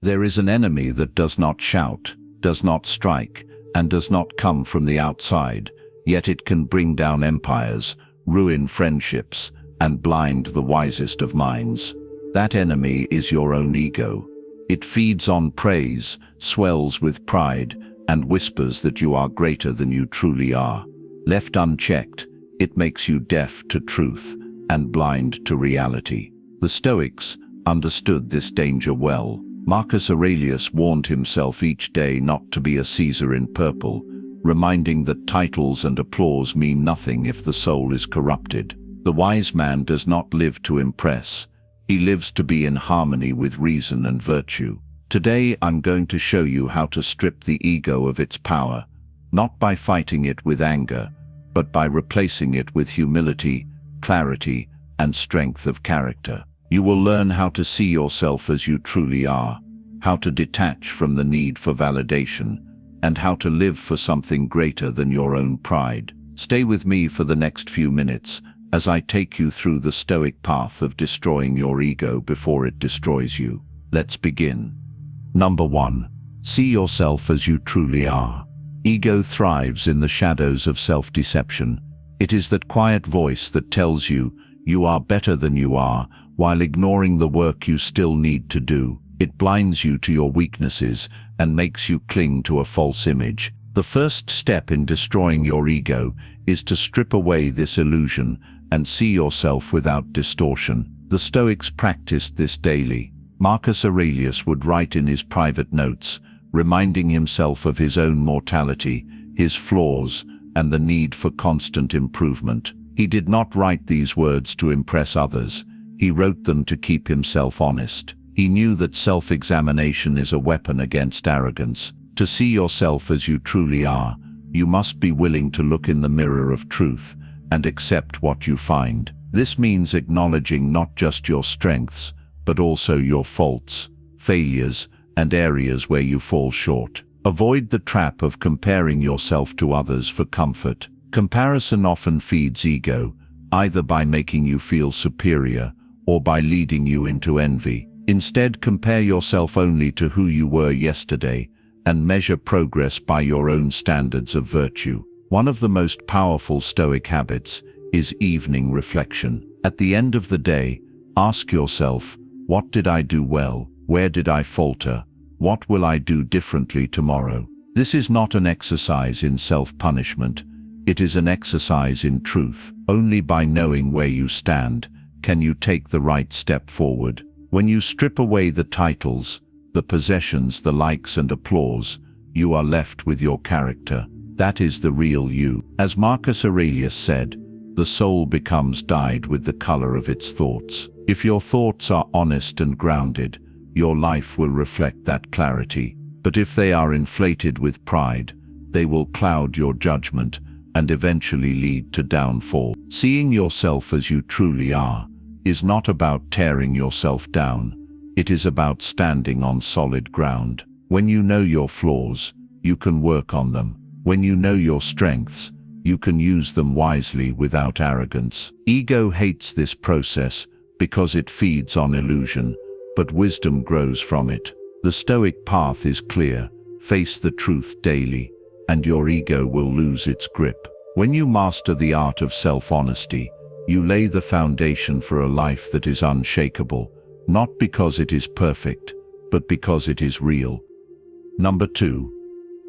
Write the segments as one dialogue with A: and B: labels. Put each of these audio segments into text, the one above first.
A: There is an enemy that does not shout, does not strike, and does not come from the outside, yet it can bring down empires, ruin friendships, and blind the wisest of minds. That enemy is your own ego. It feeds on praise, swells with pride, and whispers that you are greater than you truly are. Left unchecked, it makes you deaf to truth and blind to reality. The Stoics understood this danger well. Marcus Aurelius warned himself each day not to be a Caesar in purple, reminding that titles and applause mean nothing if the soul is corrupted. The wise man does not live to impress. He lives to be in harmony with reason and virtue. Today I'm going to show you how to strip the ego of its power, not by fighting it with anger, but by replacing it with humility, clarity, and strength of character. You will learn how to see yourself as you truly are, how to detach from the need for validation, and how to live for something greater than your own pride. Stay with me for the next few minutes as I take you through the Stoic path of destroying your ego before it destroys you. Let's begin. Number 1. See yourself as you truly are. Ego thrives in the shadows of self-deception. It is that quiet voice that tells you you are better than you are, while ignoring the work you still need to do. It blinds you to your weaknesses and makes you cling to a false image. The first step in destroying your ego is to strip away this illusion and see yourself without distortion. The Stoics practiced this daily. Marcus Aurelius would write in his private notes, reminding himself of his own mortality, his flaws, and the need for constant improvement. He did not write these words to impress others. He wrote them to keep himself honest. He knew that self-examination is a weapon against arrogance. To see yourself as you truly are, you must be willing to look in the mirror of truth and accept what you find. This means acknowledging not just your strengths, but also your faults, failures, and areas where you fall short. Avoid the trap of comparing yourself to others for comfort. Comparison often feeds ego, either by making you feel superior or by leading you into envy. Instead, compare yourself only to who you were yesterday and measure progress by your own standards of virtue. One of the most powerful Stoic habits is evening reflection. At the end of the day, ask yourself, what did I do well? Where did I falter? What will I do differently tomorrow? This is not an exercise in self-punishment. It is an exercise in truth. Only by knowing where you stand can you take the right step forward. When you strip away the titles, the possessions, the likes and applause, you are left with your character. That is the real you. As Marcus Aurelius said, the soul becomes dyed with the color of its thoughts. If your thoughts are honest and grounded, your life will reflect that clarity. But if they are inflated with pride, they will cloud your judgment and eventually lead to downfall. Seeing yourself as you truly are is not about tearing yourself down. It is about standing on solid ground. When you know your flaws, you can work on them. When you know your strengths, you can use them wisely without arrogance. Ego hates this process because it feeds on illusion, but wisdom grows from it. The Stoic path is clear. Face the truth daily, and your ego will lose its grip. When you master the art of self-honesty, you lay the foundation for a life that is unshakable, not because it is perfect, but because it is real. Number 2.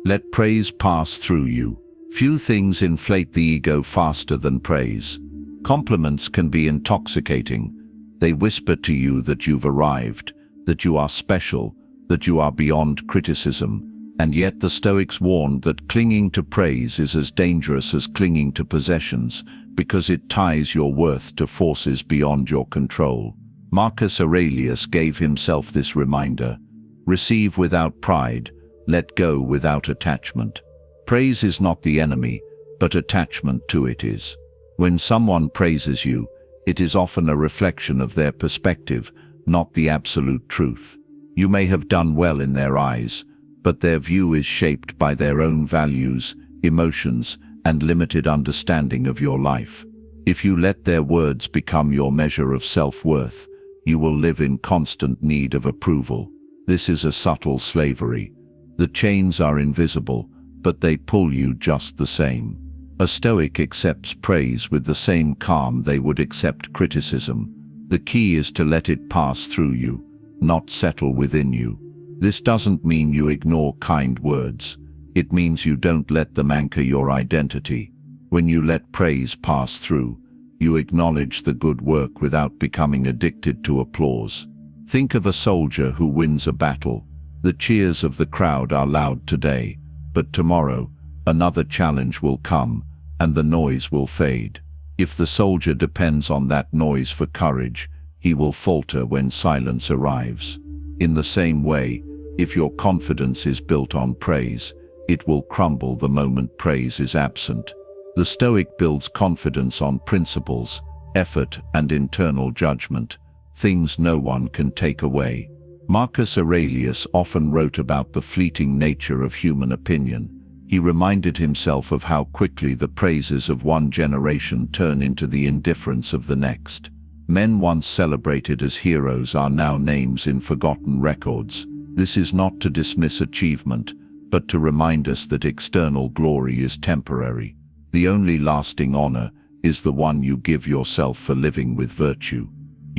A: Let praise pass through you. Few things inflate the ego faster than praise. Compliments can be intoxicating. They whisper to you that you've arrived, that you are special, that you are beyond criticism. And yet the Stoics warned that clinging to praise is as dangerous as clinging to possessions, because it ties your worth to forces beyond your control. Marcus Aurelius gave himself this reminder: receive without pride, let go without attachment. Praise is not the enemy, but attachment to it is. When someone praises you, it is often a reflection of their perspective, not the absolute truth. You may have done well in their eyes, but their view is shaped by their own values, emotions, and limited understanding of your life. If you let their words become your measure of self-worth, you will live in constant need of approval. This is a subtle slavery. The chains are invisible, but they pull you just the same. A Stoic accepts praise with the same calm they would accept criticism. The key is to let it pass through you, not settle within you. This doesn't mean you ignore kind words. It means you don't let them anchor your identity. When you let praise pass through, you acknowledge the good work without becoming addicted to applause. Think of a soldier who wins a battle. The cheers of the crowd are loud today, but tomorrow, another challenge will come, and the noise will fade. If the soldier depends on that noise for courage, he will falter when silence arrives. In the same way, if your confidence is built on praise, it will crumble the moment praise is absent. The Stoic builds confidence on principles, effort, and internal judgment, things no one can take away. Marcus Aurelius often wrote about the fleeting nature of human opinion. He reminded himself of how quickly the praises of one generation turn into the indifference of the next. Men once celebrated as heroes are now names in forgotten records. This is not to dismiss achievement, but to remind us that external glory is temporary. The only lasting honor is the one you give yourself for living with virtue.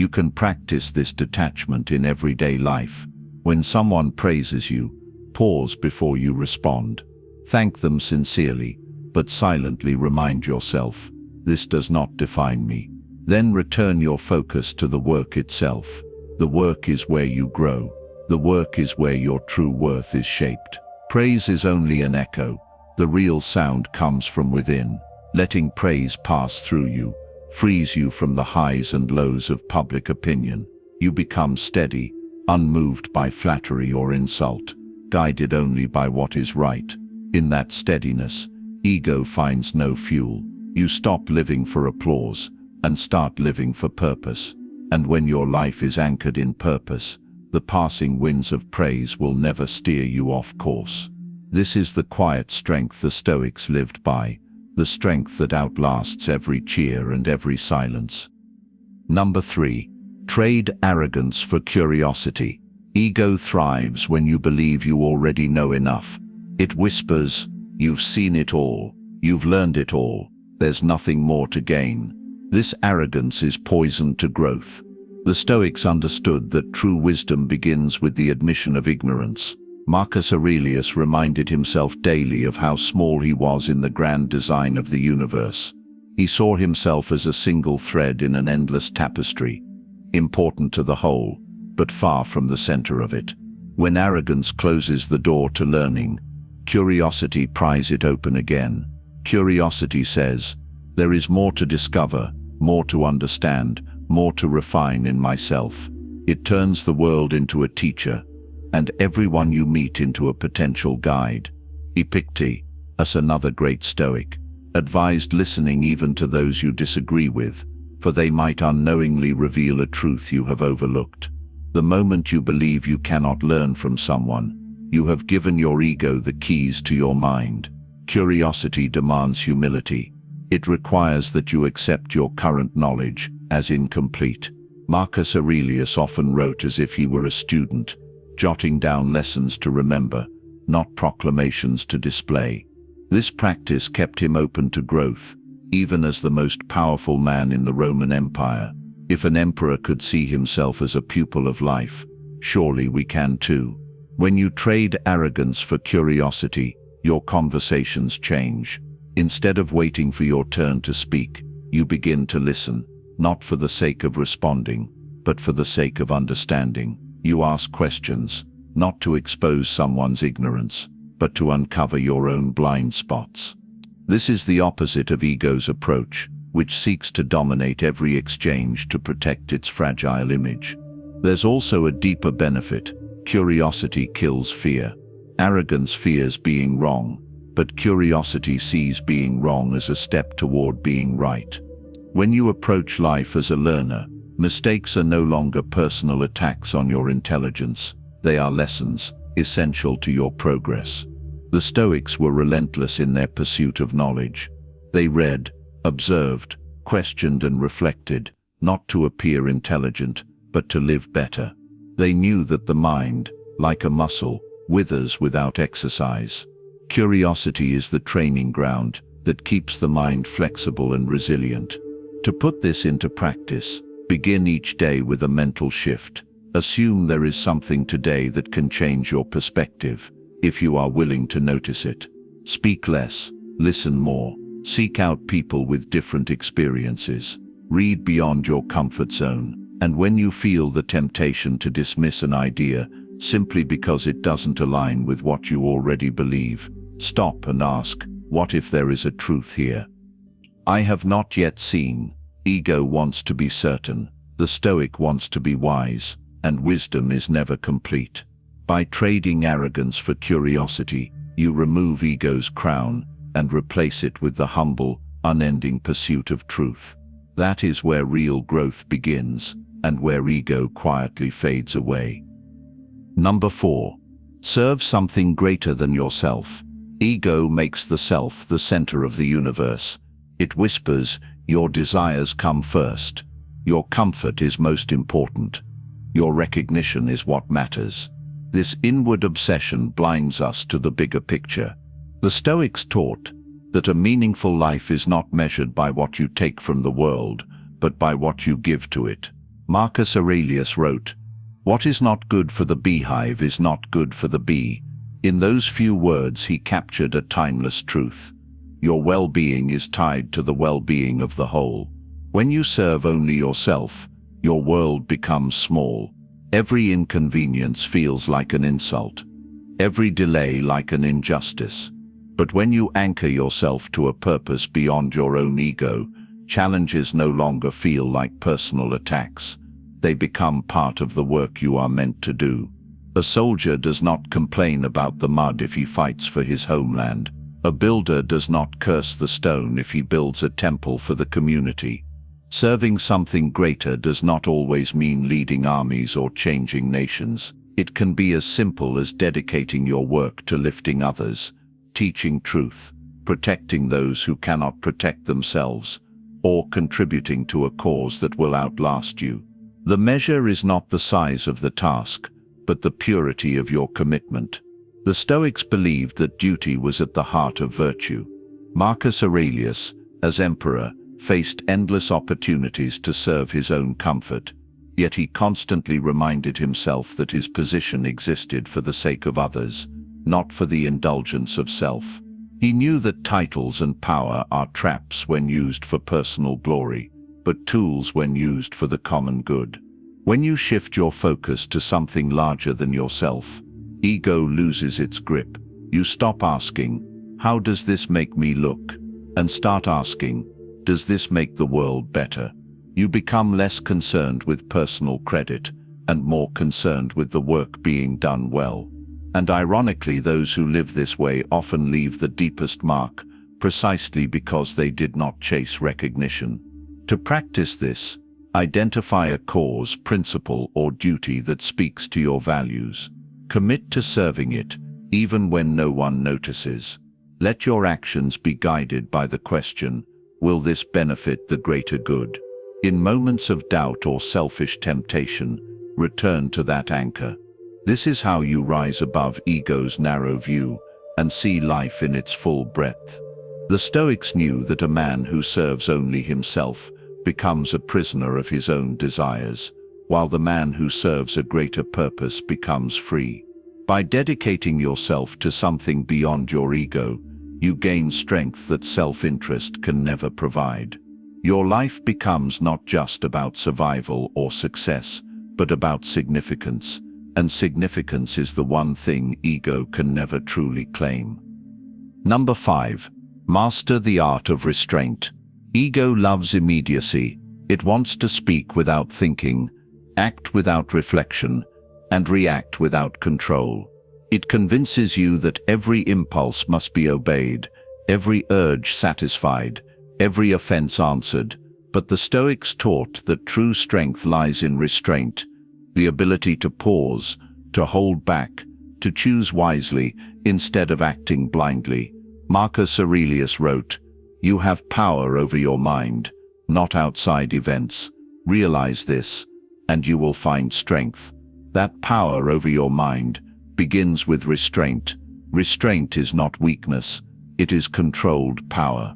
A: You can practice this detachment in everyday life. When someone praises you, pause before you respond. Thank them sincerely, but silently remind yourself, this does not define me. Then return your focus to the work itself. The work is where you grow. The work is where your true worth is shaped. Praise is only an echo. The real sound comes from within. Letting praise pass through you frees you from the highs and lows of public opinion. You become steady, unmoved by flattery or insult, guided only by what is right. In that steadiness, ego finds no fuel. You stop living for applause and start living for purpose. And when your life is anchored in purpose, the passing winds of praise will never steer you off course. This is the quiet strength the Stoics lived by, the strength that outlasts every cheer and every silence. Number 3. Trade arrogance for curiosity. Ego thrives when you believe you already know enough. It whispers, you've seen it all, you've learned it all, there's nothing more to gain. This arrogance is poison to growth. The Stoics understood that true wisdom begins with the admission of ignorance. Marcus Aurelius reminded himself daily of how small he was in the grand design of the universe. He saw himself as a single thread in an endless tapestry, important to the whole, but far from the center of it. When arrogance closes the door to learning, curiosity pries it open again. Curiosity says, there is more to discover, more to understand, more to refine in myself. It turns the world into a teacher, and everyone you meet into a potential guide. Epictetus, another great Stoic, advised listening even to those you disagree with, for they might unknowingly reveal a truth you have overlooked. The moment you believe you cannot learn from someone, you have given your ego the keys to your mind. Curiosity demands humility. It requires that you accept your current knowledge as incomplete. Marcus Aurelius often wrote as if he were a student, jotting down lessons to remember, not proclamations to display. This practice kept him open to growth, even as the most powerful man in the Roman Empire. If an emperor could see himself as a pupil of life, surely we can too. When you trade arrogance for curiosity, your conversations change. Instead of waiting for your turn to speak, you begin to listen, not for the sake of responding, but for the sake of understanding. You ask questions, not to expose someone's ignorance, but to uncover your own blind spots. This is the opposite of ego's approach, which seeks to dominate every exchange to protect its fragile image. There's also a deeper benefit. Curiosity kills fear. Arrogance fears being wrong, but curiosity sees being wrong as a step toward being right. When you approach life as a learner, mistakes are no longer personal attacks on your intelligence. They are lessons, essential to your progress. The Stoics were relentless in their pursuit of knowledge. They read, observed, questioned and reflected, not to appear intelligent, but to live better. They knew that the mind, like a muscle, withers without exercise. Curiosity is the training ground that keeps the mind flexible and resilient. To put this into practice, begin each day with a mental shift. Assume there is something today that can change your perspective, if you are willing to notice it. Speak less, listen more, seek out people with different experiences, read beyond your comfort zone, and when you feel the temptation to dismiss an idea simply because it doesn't align with what you already believe, stop and ask, what if there is a truth here? I have not yet seen. Ego wants to be certain, the Stoic wants to be wise, and wisdom is never complete. By trading arrogance for curiosity, you remove ego's crown and replace it with the humble, unending pursuit of truth. That is where real growth begins, and where ego quietly fades away. Number 4. Serve something greater than yourself. Ego makes the self the center of the universe. It whispers, your desires come first. Your comfort is most important. Your recognition is what matters. This inward obsession blinds us to the bigger picture. The Stoics taught that a meaningful life is not measured by what you take from the world, but by what you give to it. Marcus Aurelius wrote, "What is not good for the beehive is not good for the bee." In those few words he captured a timeless truth. Your well-being is tied to the well-being of the whole. When you serve only yourself, your world becomes small. Every inconvenience feels like an insult. Every delay like an injustice. But when you anchor yourself to a purpose beyond your own ego, challenges no longer feel like personal attacks. They become part of the work you are meant to do. A soldier does not complain about the mud if he fights for his homeland. A builder does not curse the stone if he builds a temple for the community. Serving something greater does not always mean leading armies or changing nations. It can be as simple as dedicating your work to lifting others, teaching truth, protecting those who cannot protect themselves, or contributing to a cause that will outlast you. The measure is not the size of the task, but the purity of your commitment. The Stoics believed that duty was at the heart of virtue. Marcus Aurelius, as emperor, faced endless opportunities to serve his own comfort, yet he constantly reminded himself that his position existed for the sake of others, not for the indulgence of self. He knew that titles and power are traps when used for personal glory, but tools when used for the common good. When you shift your focus to something larger than yourself, ego loses its grip. You stop asking, "How does this make me look?" and start asking, "Does this make the world better?" You become less concerned with personal credit and more concerned with the work being done well. And ironically, those who live this way often leave the deepest mark, precisely because they did not chase recognition. To practice this, identify a cause, principle, or duty that speaks to your values. Commit to serving it, even when no one notices. Let your actions be guided by the question, will this benefit the greater good? In moments of doubt or selfish temptation, return to that anchor. This is how you rise above ego's narrow view and see life in its full breadth. The Stoics knew that a man who serves only himself becomes a prisoner of his own desires, while the man who serves a greater purpose becomes free. By dedicating yourself to something beyond your ego, you gain strength that self-interest can never provide. Your life becomes not just about survival or success, but about significance, and significance is the one thing ego can never truly claim. Number 5. Master the art of restraint. Ego loves immediacy. It wants to speak without thinking, act without reflection, and react without control. It convinces you that every impulse must be obeyed, every urge satisfied, every offense answered. But the Stoics taught that true strength lies in restraint, the ability to pause, to hold back, to choose wisely instead of acting blindly. Marcus Aurelius wrote, "You have power over your mind, not outside events. Realize this, and you will find strength." That power over your mind begins with restraint. Restraint is not weakness, it is controlled power.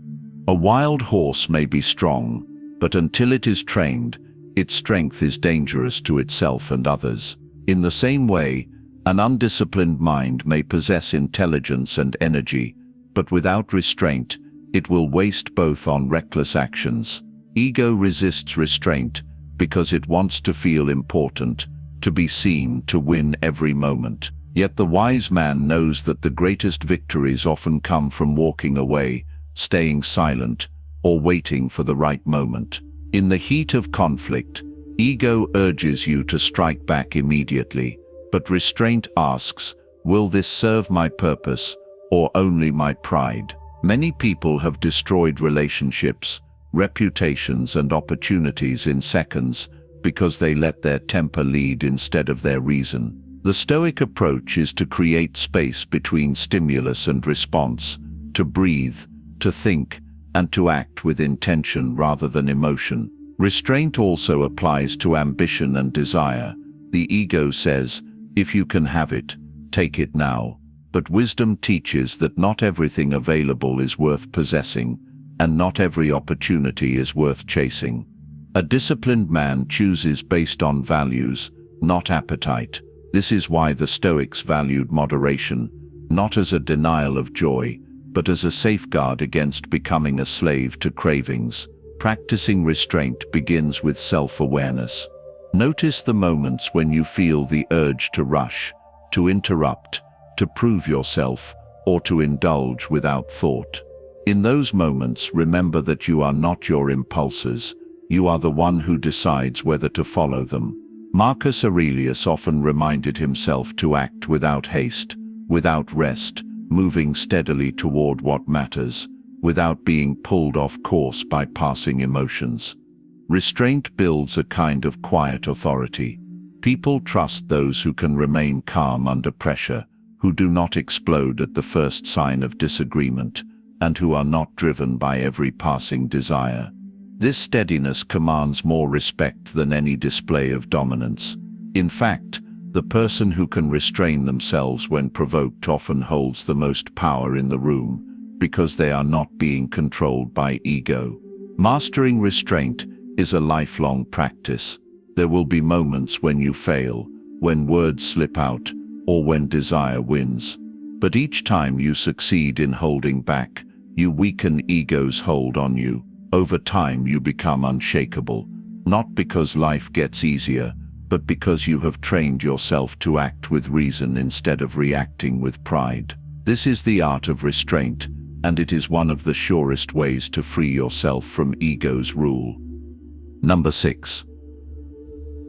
A: A wild horse may be strong, but until it is trained, its strength is dangerous to itself and others. In the same way, an undisciplined mind may possess intelligence and energy, but without restraint, it will waste both on reckless actions. Ego resists restraint because it wants to feel important, to be seen, to win every moment. Yet the wise man knows that the greatest victories often come from walking away, staying silent, or waiting for the right moment. In the heat of conflict, ego urges you to strike back immediately, but restraint asks, will this serve my purpose, or only my pride? Many people have destroyed relationships, reputations and opportunities in seconds because they let their temper lead instead of their reason. The Stoic approach is to create space between stimulus and response, to breathe, to think, and to act with intention rather than emotion. Restraint also applies to ambition and desire. The ego says, if you can have it, take it now. But wisdom teaches that not everything available is worth possessing, and not every opportunity is worth chasing. A disciplined man chooses based on values, not appetite. This is why the Stoics valued moderation, not as a denial of joy, but as a safeguard against becoming a slave to cravings. Practicing restraint begins with self-awareness. Notice the moments when you feel the urge to rush, to interrupt, to prove yourself, or to indulge without thought. In those moments, remember that you are not your impulses. You are the one who decides whether to follow them. Marcus Aurelius often reminded himself to act without haste, without rest, moving steadily toward what matters, without being pulled off course by passing emotions. Restraint builds a kind of quiet authority. People trust those who can remain calm under pressure, who do not explode at the first sign of disagreement, and who are not driven by every passing desire. This steadiness commands more respect than any display of dominance. In fact, the person who can restrain themselves when provoked often holds the most power in the room, because they are not being controlled by ego. Mastering restraint is a lifelong practice. There will be moments when you fail, when words slip out, or when desire wins. But each time you succeed in holding back, you weaken ego's hold on you. Over time you become unshakable, not because life gets easier, but because you have trained yourself to act with reason instead of reacting with pride. This is the art of restraint, and it is one of the surest ways to free yourself from ego's rule. Number 6.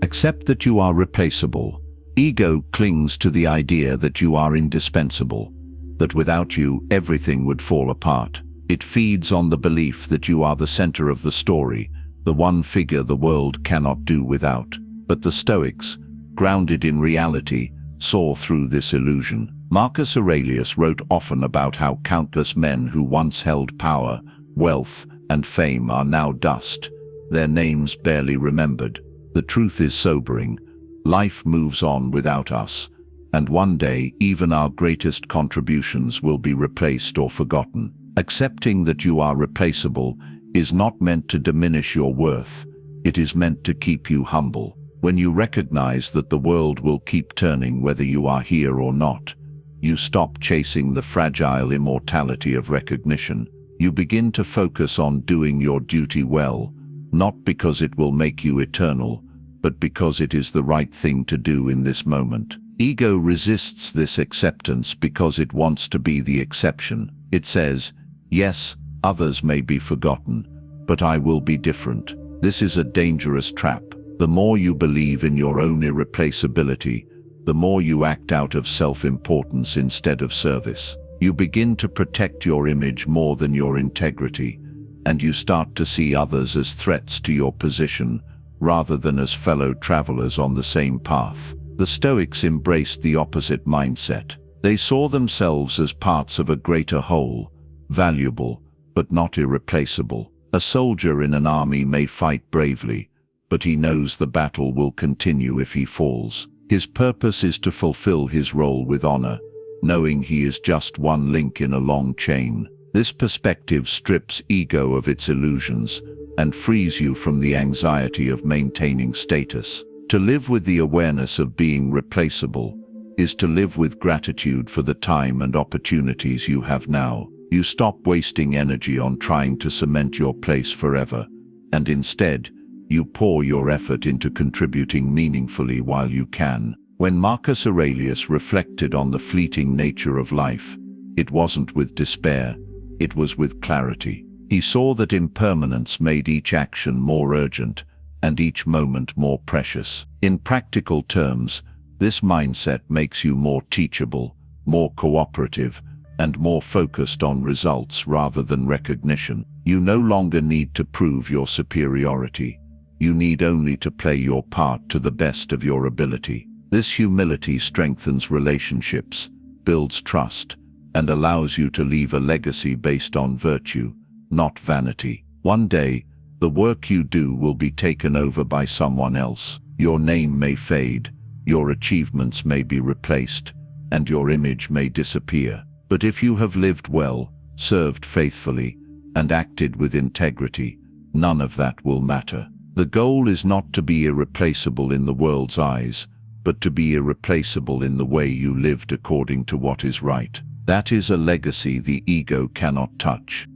A: Accept that you are replaceable. Ego clings to the idea that you are indispensable, that without you everything would fall apart. It feeds on the belief that you are the center of the story, the one figure the world cannot do without. But the Stoics, grounded in reality, saw through this illusion. Marcus Aurelius wrote often about how countless men who once held power, wealth, and fame are now dust, their names barely remembered. The truth is sobering. Life moves on without us, and one day even our greatest contributions will be replaced or forgotten. Accepting that you are replaceable is not meant to diminish your worth. It is meant to keep you humble. When you recognize that the world will keep turning whether you are here or not, you stop chasing the fragile immortality of recognition. You begin to focus on doing your duty well, not because it will make you eternal, but because it is the right thing to do in this moment. Ego resists this acceptance because it wants to be the exception. It says, yes, others may be forgotten, but I will be different. This is a dangerous trap. The more you believe in your own irreplaceability, the more you act out of self-importance instead of service. You begin to protect your image more than your integrity, and you start to see others as threats to your position, rather than as fellow travelers on the same path. The Stoics embraced the opposite mindset. They saw themselves as parts of a greater whole, valuable, but not irreplaceable. A soldier in an army may fight bravely, but he knows the battle will continue if he falls. His purpose is to fulfill his role with honor, knowing he is just one link in a long chain. This perspective strips ego of its illusions and frees you from the anxiety of maintaining status. To live with the awareness of being replaceable is to live with gratitude for the time and opportunities you have now. You stop wasting energy on trying to cement your place forever, and instead, you pour your effort into contributing meaningfully while you can. When Marcus Aurelius reflected on the fleeting nature of life, it wasn't with despair, it was with clarity. He saw that impermanence made each action more urgent and each moment more precious. In practical terms, this mindset makes you more teachable, more cooperative, and more focused on results rather than recognition. You no longer need to prove your superiority. You need only to play your part to the best of your ability. This humility strengthens relationships, builds trust, and allows you to leave a legacy based on virtue, not vanity. One day, the work you do will be taken over by someone else. Your name may fade, your achievements may be replaced, and your image may disappear. But if you have lived well, served faithfully, and acted with integrity, none of that will matter. The goal is not to be irreplaceable in the world's eyes, but to be irreplaceable in the way you lived according to what is right. That is a legacy the ego cannot touch.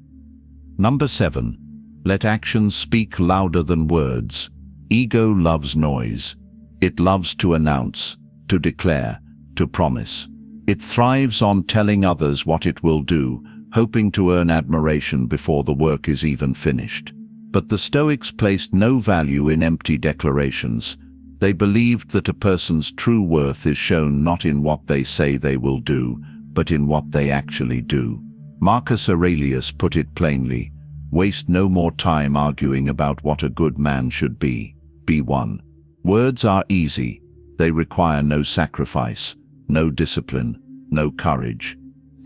A: Number 7. Let actions speak louder than words. Ego loves noise. It loves to announce, to declare, to promise. It thrives on telling others what it will do, hoping to earn admiration before the work is even finished. But the Stoics placed no value in empty declarations. They believed that a person's true worth is shown not in what they say they will do, but in what they actually do. Marcus Aurelius put it plainly: waste no more time arguing about what a good man should be. Be one. Words are easy. They require no sacrifice, no discipline, no courage.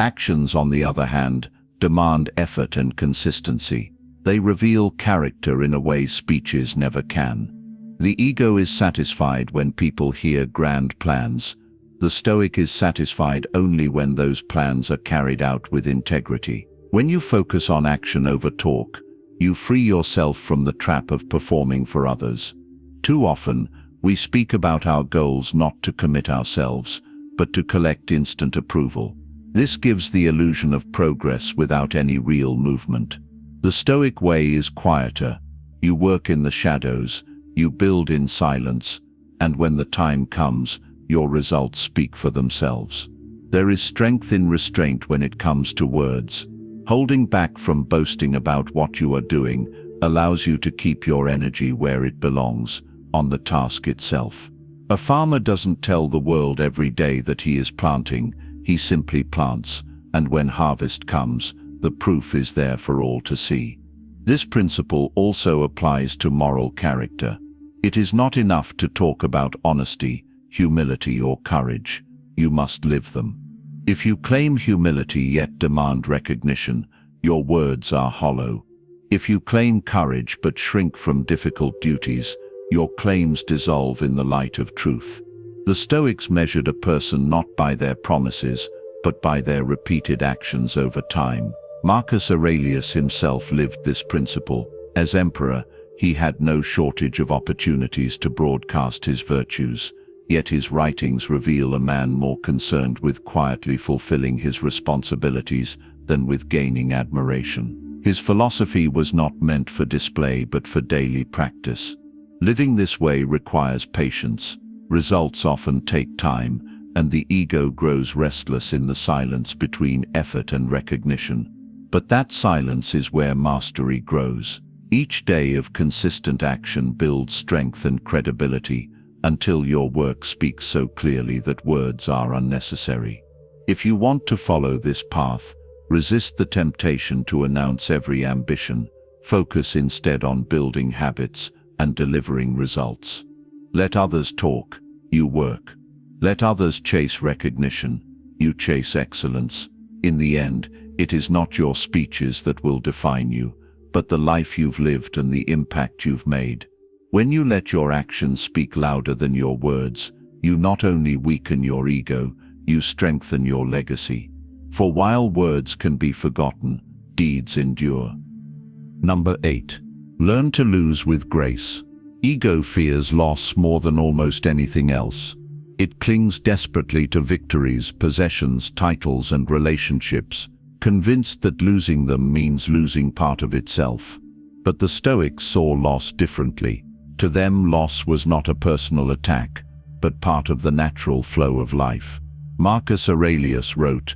A: Actions, on the other hand, demand effort and consistency. They reveal character in a way speeches never can. The ego is satisfied when people hear grand plans. The Stoic is satisfied only when those plans are carried out with integrity. When you focus on action over talk, you free yourself from the trap of performing for others. Too often, we speak about our goals not to commit ourselves, but to collect instant approval. This gives the illusion of progress without any real movement. The Stoic way is quieter. You work in the shadows, you build in silence, and when the time comes, your results speak for themselves. There is strength in restraint when it comes to words. Holding back from boasting about what you are doing allows you to keep your energy where it belongs, on the task itself. A farmer doesn't tell the world every day that he is planting, he simply plants, and when harvest comes, the proof is there for all to see. This principle also applies to moral character. It is not enough to talk about honesty, humility, or courage. You must live them. If you claim humility yet demand recognition, your words are hollow. If you claim courage but shrink from difficult duties, your claims dissolve in the light of truth. The Stoics measured a person not by their promises, but by their repeated actions over time. Marcus Aurelius himself lived this principle. As emperor, he had no shortage of opportunities to broadcast his virtues, yet his writings reveal a man more concerned with quietly fulfilling his responsibilities than with gaining admiration. His philosophy was not meant for display but for daily practice. Living this way requires patience. Results often take time, and the ego grows restless in the silence between effort and recognition. But that silence is where mastery grows. Each day of consistent action builds strength and credibility, until your work speaks so clearly that words are unnecessary. If you want to follow this path, resist the temptation to announce every ambition. Focus instead on building habits and delivering results. Let others talk, you work. Let others chase recognition, you chase excellence. In the end, it is not your speeches that will define you, but the life you've lived and the impact you've made. When you let your actions speak louder than your words, you not only weaken your ego, you strengthen your legacy. For while words can be forgotten, deeds endure. Number 8. Learn to lose with grace. Ego fears loss more than almost anything else. It clings desperately to victories, possessions, titles, and relationships, convinced that losing them means losing part of itself. But the Stoics saw loss differently. To them, loss was not a personal attack, but part of the natural flow of life. Marcus Aurelius wrote,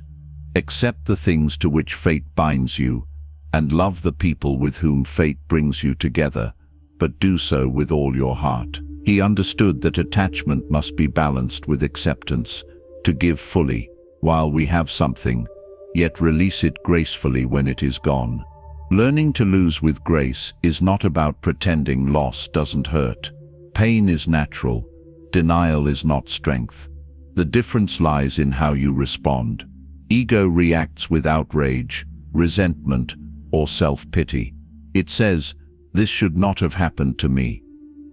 A: "Accept the things to which fate binds you, and love the people with whom fate brings you together, but do so with all your heart." He understood that attachment must be balanced with acceptance, to give fully while we have something, yet release it gracefully when it is gone. Learning to lose with grace is not about pretending loss doesn't hurt. Pain is natural, denial is not strength. The difference lies in how you respond. Ego reacts with outrage, resentment, or self-pity. It says, "This should not have happened to me."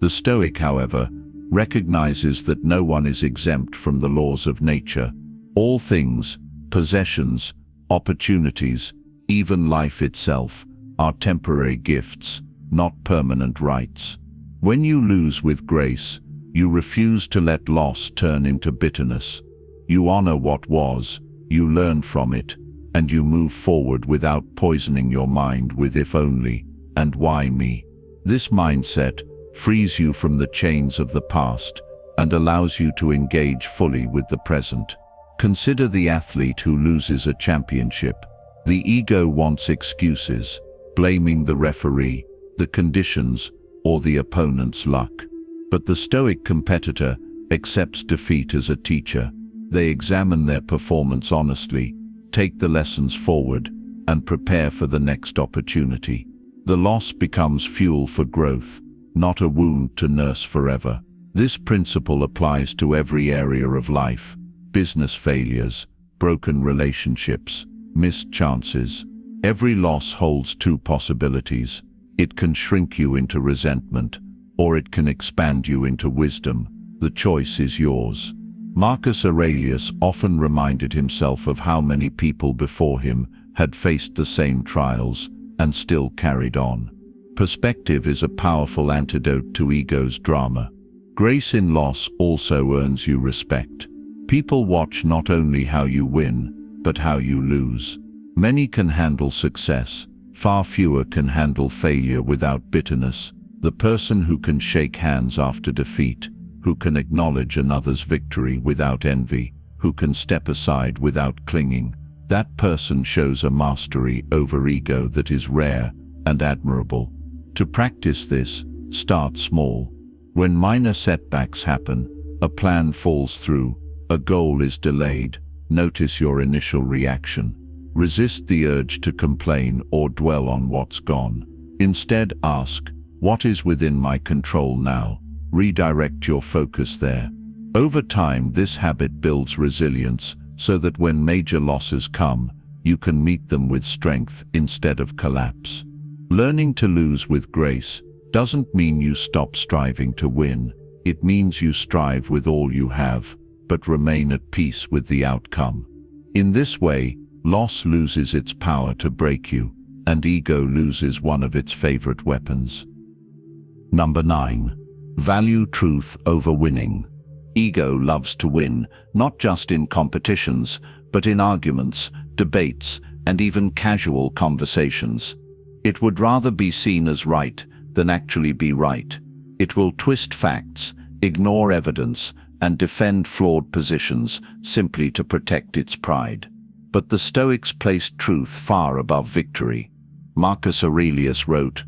A: The Stoic, however, recognizes that no one is exempt from the laws of nature. All things, possessions, opportunities, even life itself, are temporary gifts, not permanent rights. When you lose with grace, you refuse to let loss turn into bitterness. You honor what was, you learn from it, and you move forward without poisoning your mind with "if only" and "why me." This mindset frees you from the chains of the past and allows you to engage fully with the present. Consider the athlete who loses a championship. The ego wants excuses, blaming the referee, the conditions, or the opponent's luck. But the Stoic competitor accepts defeat as a teacher. They examine their performance honestly, take the lessons forward, and prepare for the next opportunity. The loss becomes fuel for growth, not a wound to nurse forever. This principle applies to every area of life: business failures, broken relationships, missed chances. Every loss holds two possibilities. It can shrink you into resentment, or it can expand you into wisdom. The choice is yours. Marcus Aurelius often reminded himself of how many people before him had faced the same trials and still carried on. Perspective is a powerful antidote to ego's drama. Grace in loss also earns you respect. People watch not only how you win, but how you lose. Many can handle success, far fewer can handle failure without bitterness. The person who can shake hands after defeat, who can acknowledge another's victory without envy, who can step aside without clinging, that person shows a mastery over ego that is rare and admirable. To practice this, start small. When minor setbacks happen, a plan falls through, a goal is delayed, notice your initial reaction. Resist the urge to complain or dwell on what's gone. Instead, ask, what is within my control now? Redirect your focus there. Over time, this habit builds resilience so that when major losses come, you can meet them with strength instead of collapse. Learning to lose with grace doesn't mean you stop striving to win. It means you strive with all you have, but remain at peace with the outcome. In this way, loss loses its power to break you, and ego loses one of its favorite weapons. Number 9. Value truth over winning. Ego loves to win, not just in competitions, but in arguments, debates, and even casual conversations. It would rather be seen as right than actually be right. It will twist facts, ignore evidence, and defend flawed positions simply to protect its pride. But the Stoics placed truth far above victory. Marcus Aurelius wrote,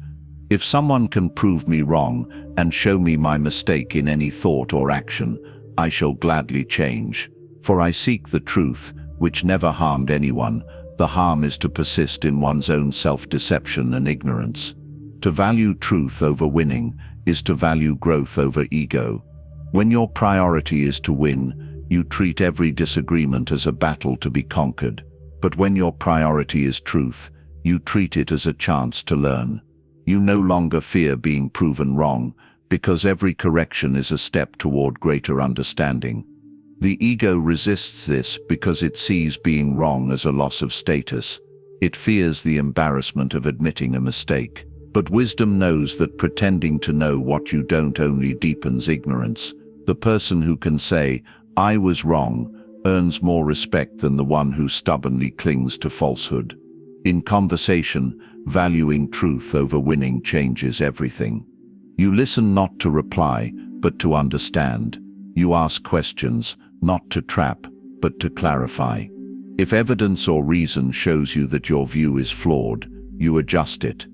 A: "If someone can prove me wrong and show me my mistake in any thought or action, I shall gladly change. For I seek the truth, which never harmed anyone. The harm is to persist in one's own self-deception and ignorance." To value truth over winning is to value growth over ego. When your priority is to win, you treat every disagreement as a battle to be conquered. But when your priority is truth, you treat it as a chance to learn. You no longer fear being proven wrong, because every correction is a step toward greater understanding. The ego resists this because it sees being wrong as a loss of status. It fears the embarrassment of admitting a mistake. But wisdom knows that pretending to know what you don't only deepens ignorance. The person who can say, "I was wrong," earns more respect than the one who stubbornly clings to falsehood. In conversation, valuing truth over winning changes everything. You listen not to reply, but to understand. You ask questions, not to trap, but to clarify. If evidence or reason shows you that your view is flawed, you adjust it.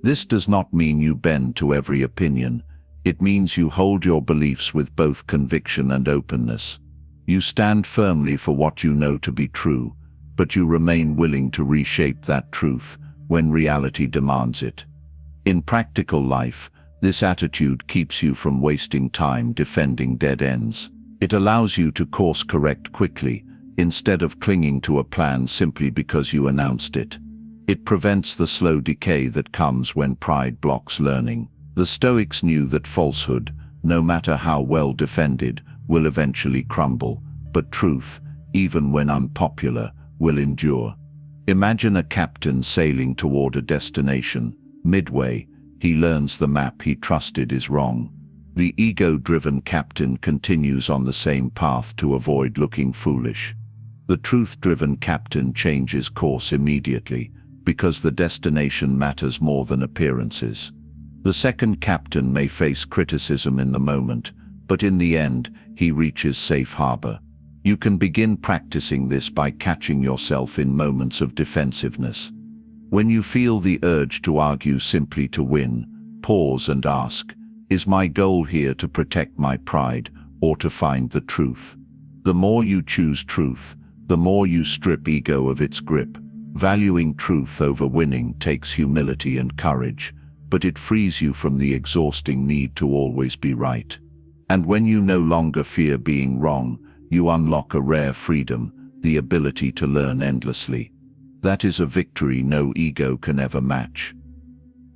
A: This does not mean you bend to every opinion. It means you hold your beliefs with both conviction and openness. You stand firmly for what you know to be true, but you remain willing to reshape that truth when reality demands it. In practical life, this attitude keeps you from wasting time defending dead ends. It allows you to course correct quickly, instead of clinging to a plan simply because you announced it. It prevents the slow decay that comes when pride blocks learning. The Stoics knew that falsehood, no matter how well defended, will eventually crumble, but truth, even when unpopular, will endure. Imagine a captain sailing toward a destination. Midway, he learns the map he trusted is wrong. The ego-driven captain continues on the same path to avoid looking foolish. The truth-driven captain changes course immediately, because the destination matters more than appearances. The second captain may face criticism in the moment, but in the end, he reaches safe harbor. You can begin practicing this by catching yourself in moments of defensiveness. When you feel the urge to argue simply to win, pause and ask, is my goal here to protect my pride or to find the truth? The more you choose truth, the more you strip ego of its grip. Valuing truth over winning takes humility and courage, but it frees you from the exhausting need to always be right. And when you no longer fear being wrong, you unlock a rare freedom, the ability to learn endlessly. That is a victory no ego can ever match.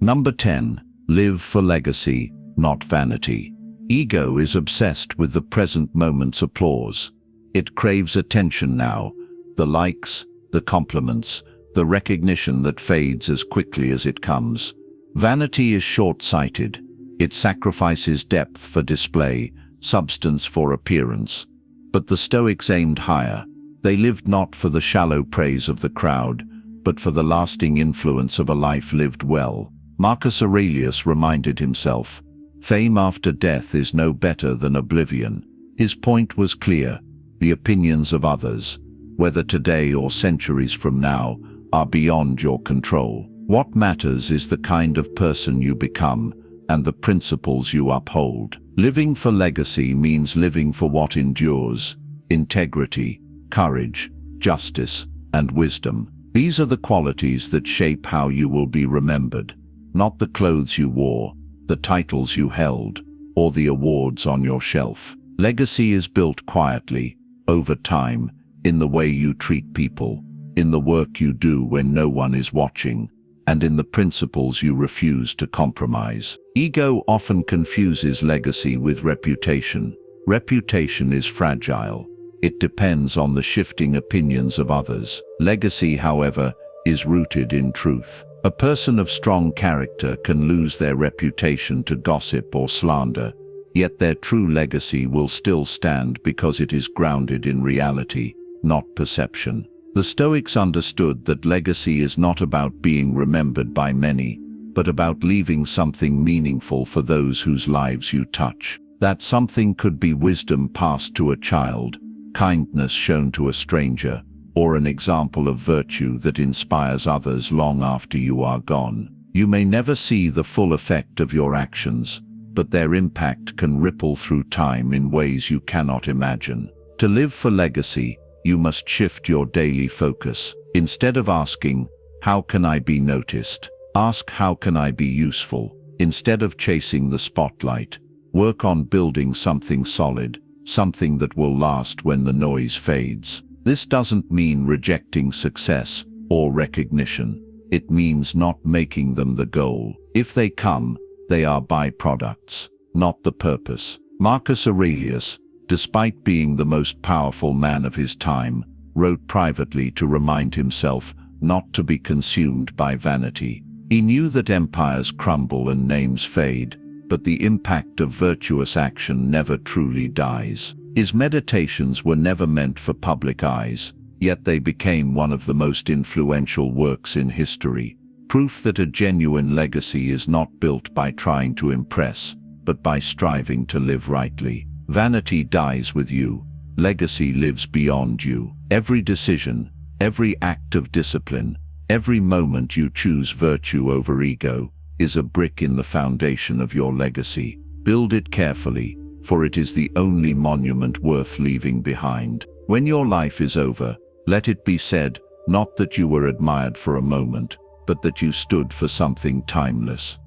A: Number 10. Live for legacy, not vanity. Ego is obsessed with the present moment's applause. It craves attention now, the likes, the compliments, the recognition that fades as quickly as it comes. Vanity is short-sighted. It sacrifices depth for display, substance for appearance. But the Stoics aimed higher. They lived not for the shallow praise of the crowd, but for the lasting influence of a life lived well. Marcus Aurelius reminded himself, "Fame after death is no better than oblivion." His point was clear. The opinions of others, whether today or centuries from now, are beyond your control. What matters is the kind of person you become and the principles you uphold. Living for legacy means living for what endures: integrity, courage, justice, and wisdom. These are the qualities that shape how you will be remembered, not the clothes you wore, the titles you held, or the awards on your shelf. Legacy is built quietly, over time, in the way you treat people, in the work you do when no one is watching, and in the principles you refuse to compromise. Ego often confuses legacy with reputation. Reputation is fragile. It depends on the shifting opinions of others. Legacy, however, is rooted in truth. A person of strong character can lose their reputation to gossip or slander, yet their true legacy will still stand because it is grounded in reality, not perception. The Stoics understood that legacy is not about being remembered by many, but about leaving something meaningful for those whose lives you touch. That something could be wisdom passed to a child, kindness shown to a stranger, or an example of virtue that inspires others long after you are gone. You may never see the full effect of your actions, but their impact can ripple through time in ways you cannot imagine. To live for legacy, you must shift your daily focus. Instead of asking, "How can I be noticed?" ask, "How can I be useful?" Instead of chasing the spotlight, work on building something solid, something that will last when the noise fades. This doesn't mean rejecting success or recognition. It means not making them the goal. If they come, they are byproducts, not the purpose. Marcus Aurelius, despite being the most powerful man of his time, wrote privately to remind himself not to be consumed by vanity. He knew that empires crumble and names fade, but the impact of virtuous action never truly dies. His meditations were never meant for public eyes, yet they became one of the most influential works in history. Proof that a genuine legacy is not built by trying to impress, but by striving to live rightly. Vanity dies with you. Legacy lives beyond you. Every decision, every act of discipline, every moment you choose virtue over ego, is a brick in the foundation of your legacy. Build it carefully, for it is the only monument worth leaving behind. When your life is over, let it be said, not that you were admired for a moment, but that you stood for something timeless.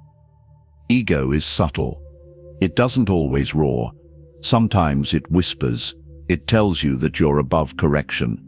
A: Ego is subtle. It doesn't always roar. Sometimes it whispers. It tells you that you're above correction,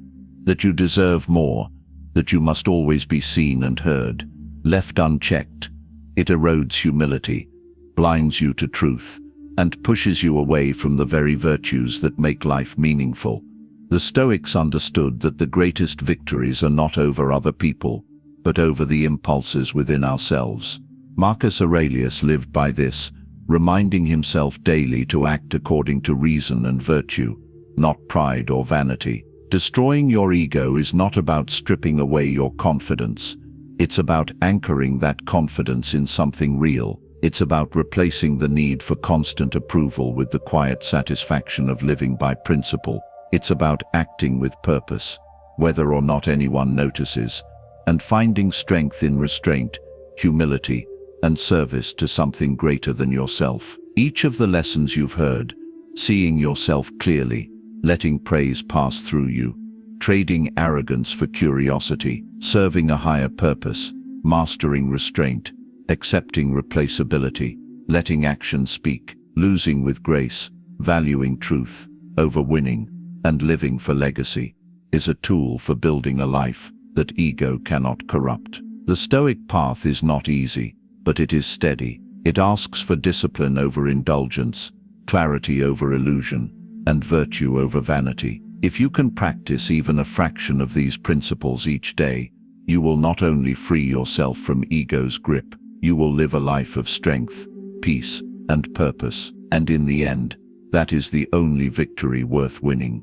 A: that you deserve more, that you must always be seen and heard. Left unchecked, it erodes humility, blinds you to truth, and pushes you away from the very virtues that make life meaningful. The Stoics understood that the greatest victories are not over other people, but over the impulses within ourselves. Marcus Aurelius lived by this, reminding himself daily to act according to reason and virtue, not pride or vanity. Destroying your ego is not about stripping away your confidence. It's about anchoring that confidence in something real. It's about replacing the need for constant approval with the quiet satisfaction of living by principle. It's about acting with purpose, whether or not anyone notices, and finding strength in restraint, humility, and service to something greater than yourself. Each of the lessons you've heard, seeing yourself clearly, letting praise pass through you, trading arrogance for curiosity, serving a higher purpose, mastering restraint, accepting replaceability, letting action speak, losing with grace, valuing truth over winning, and living for legacy, is a tool for building a life that ego cannot corrupt. The Stoic path is not easy, but it is steady. It asks for discipline over indulgence, clarity over illusion, and virtue over vanity. If you can practice even a fraction of these principles each day, you will not only free yourself from ego's grip, you will live a life of strength, peace, and purpose. And in the end, that is the only victory worth winning.